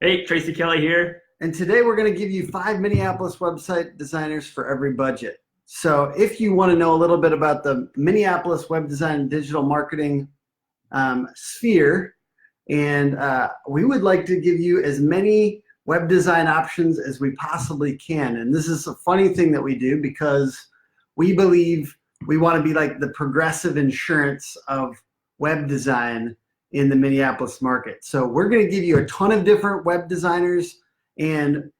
Hey, Tracy Kelly here. And today we're going to give you 5 Minneapolis website designers for every budget. So if you want to know a little bit about the Minneapolis web design and digital marketing sphere, and we would like to give you as many web design options as we possibly can. And this is a funny thing that we do because we believe we want to be like the progressive insurance of web design in the Minneapolis market. So we're going to give you a ton of different web designers. And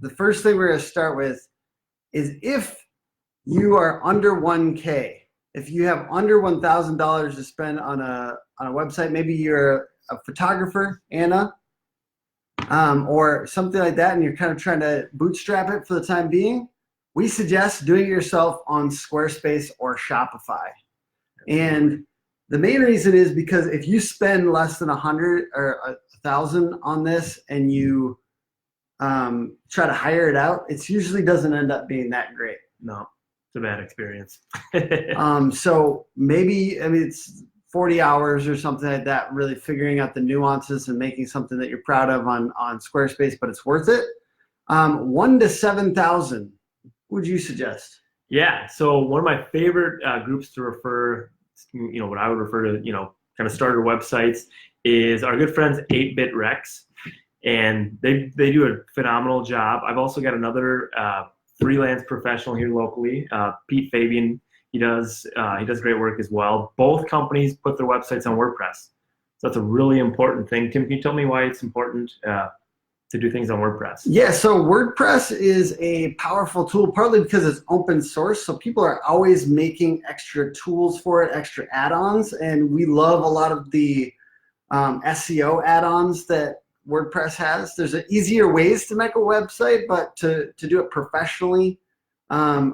the first thing we're going to start with is if you are under 1K, if you have under $1,000 to spend on a website, maybe you're a photographer, Anna, or something like that, and you're kind of trying to bootstrap it for the time being, we suggest doing it yourself on Squarespace or Shopify. And the main reason is because if you spend less than 100 or 1,000 on this and you try to hire it out, it usually doesn't end up being that great. No, it's a bad experience. So maybe, it's 40 hours or something like that, really figuring out the nuances and making something that you're proud of on Squarespace, but it's worth it. 1 to 7,000, would you suggest? Yeah, so one of my favorite groups to refer, what I would refer to, kind of starter websites is our good friends 8-Bit Rex. And they do a phenomenal job. I've also got another freelance professional here locally, Pete Fabian. He does great work as well. Both companies put their websites on WordPress, so that's a really important thing. Tim, can you tell me why it's important to do things on WordPress? Yeah, so WordPress is a powerful tool, partly because it's open source, so people are always making extra tools for it, extra add-ons, and we love a lot of the SEO add-ons that WordPress has. There's easier ways to make a website, but to do it professionally,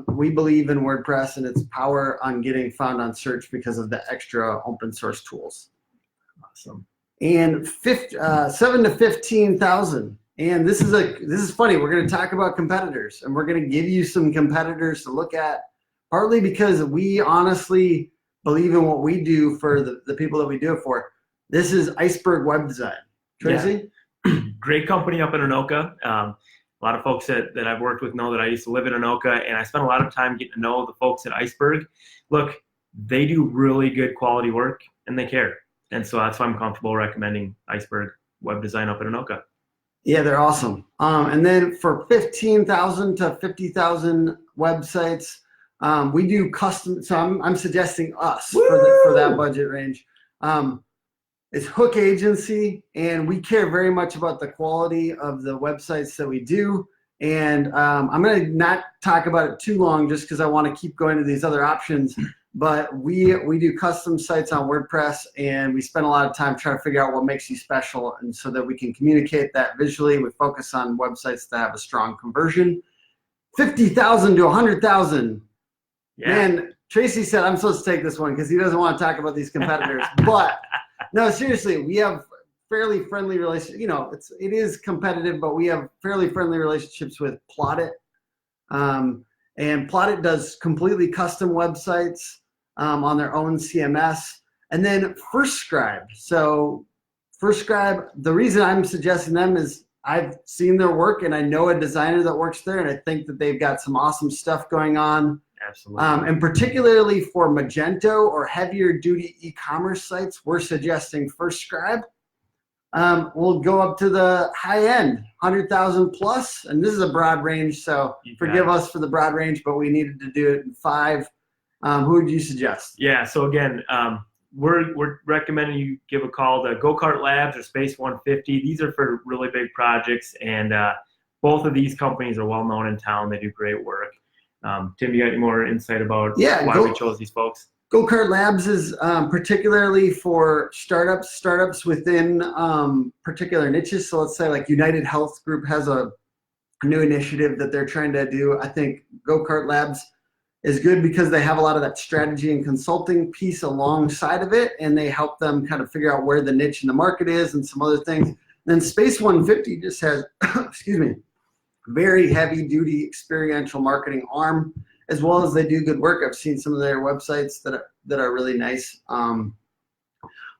we believe in WordPress and its power on getting found on search because of the extra open source tools. Awesome. And 7 to 15,000. And this is funny. We're going to talk about competitors, and we're going to give you some competitors to look at, partly because we honestly believe in what we do for the people that we do it for. This is Iceberg Web Design. Tracy? Yeah. Great company up in Anoka. A lot of folks that I've worked with know that I used to live in Anoka, and I spent a lot of time getting to know the folks at Iceberg. Look, they do really good quality work, and they care. And so that's why I'm comfortable recommending Iceberg Web Design up in Anoka. Yeah, they're awesome. And then for 15,000 to 50,000 websites, we do custom. So I'm suggesting us for that budget range. It's Hook Agency, and we care very much about the quality of the websites that we do. And I'm going to not talk about it too long just because I want to keep going to these other options. But we do custom sites on WordPress, and we spend a lot of time trying to figure out what makes you special, and so that we can communicate that visually. We focus on websites that have a strong conversion. 50,000 to 100,000. Yeah. Man, Tracy said I'm supposed to take this one because he doesn't want to talk about these competitors. But no, seriously, we have fairly friendly relationships. It is competitive, but we have fairly friendly relationships with Plottit. And Plottit does completely custom websites on their own CMS. And then FirstScribe. So FirstScribe, the reason I'm suggesting them is I've seen their work, and I know a designer that works there, and I think that they've got some awesome stuff going on. Absolutely. And particularly for Magento or heavier duty e-commerce sites, we're suggesting FirstScribe. We'll go up to the high end, 100,000 plus, and this is a broad range, so forgive us for the broad range, but we needed to do it in 5. Who would you suggest? Yeah, so again, we're recommending you give a call to Go Kart Labs or Space 150. These are for really big projects, and both of these companies are well known in town. They do great work. Tim, you got any more insight about why we chose these folks? Go Kart Labs is particularly for startups within particular niches. So let's say like United Health Group has a new initiative that they're trying to do. I think Go Kart Labs is good because they have a lot of that strategy and consulting piece alongside of it, and they help them kind of figure out where the niche in the market is and some other things. And then Space 150 just has, excuse me, very heavy duty experiential marketing arm, as well as they do good work. I've seen some of their websites that are really nice.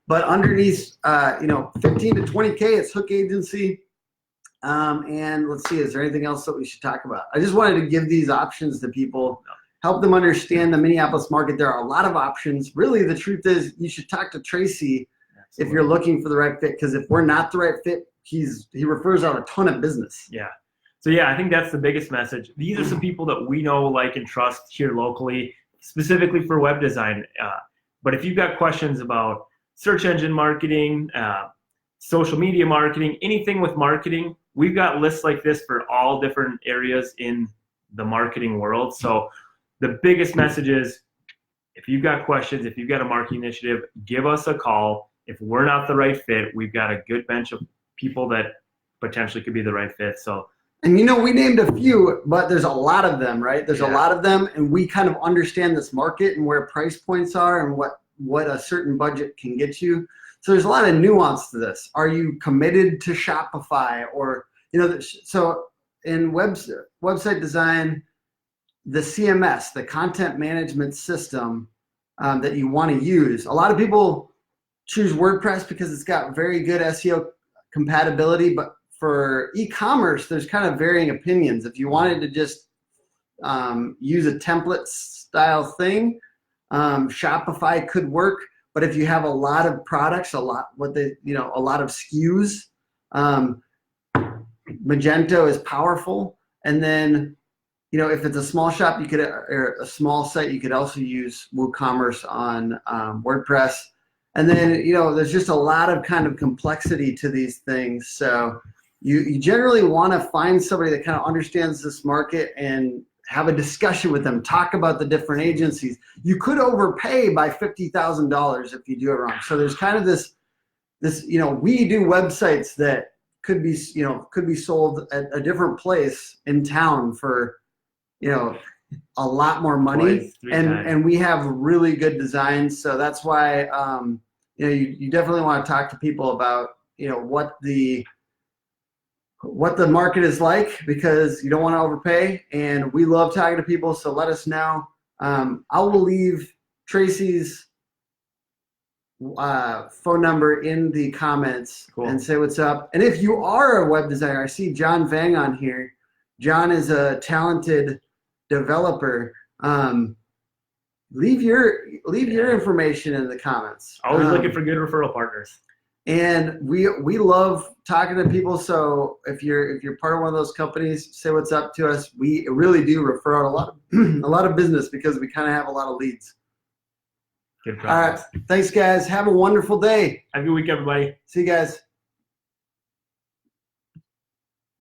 But underneath, 15 to 20K, it's Hook Agency. And let's see, is there anything else that we should talk about? I just wanted to give these options to people, help them understand the Minneapolis market. There are a lot of options. Really, the truth is you should talk to Tracy if you're looking for the right fit, because if we're not the right fit, he refers out a ton of business. Yeah. So yeah, I think that's the biggest message. These are some people that we know, like, and trust here locally, specifically for web design. But if you've got questions about search engine marketing, social media marketing, anything with marketing, we've got lists like this for all different areas in the marketing world. So the biggest message is, if you've got questions, if you've got a marketing initiative, give us a call. If we're not the right fit, we've got a good bench of people that potentially could be the right fit. So, and we named a few, but there's a lot of them, right? There's a lot of them, and we kind of understand this market and where price points are and what a certain budget can get you. So there's a lot of nuance to this. Are you committed to Shopify, or so in website design, the CMS, the content management system that you want to use. A lot of people choose WordPress because it's got very good SEO compatibility, but for e-commerce, there's kind of varying opinions. If you wanted to just use a template style thing, Shopify could work. But if you have a lot of products, a lot of SKUs, Magento is powerful. And then, if it's a small shop, or a small site, you could also use WooCommerce on WordPress. And then, there's just a lot of kind of complexity to these things. So you generally want to find somebody that kind of understands this market and have a discussion with them, talk about the different agencies. You could overpay by $50,000 if you do it wrong. So there's kind of this, we do websites that could be sold at a different place in town for, a lot more money, and we have really good designs. So that's why, you definitely want to talk to people about, what the market is like, because you don't want to overpay, and we love talking to people. So let us know. I will leave Tracy's phone number in the comments. Cool. And say what's up. And if you are a web designer, I see John Vang on here. John is a talented developer. Leave your information in the comments. Always looking for good referral partners. And we love talking to people. So if you're part of one of those companies, say what's up to us. We really do refer out a lot of business because we kind of have a lot of leads. Good progress. All right. Thanks, guys. Have a wonderful day. Have a good week, everybody. See you guys.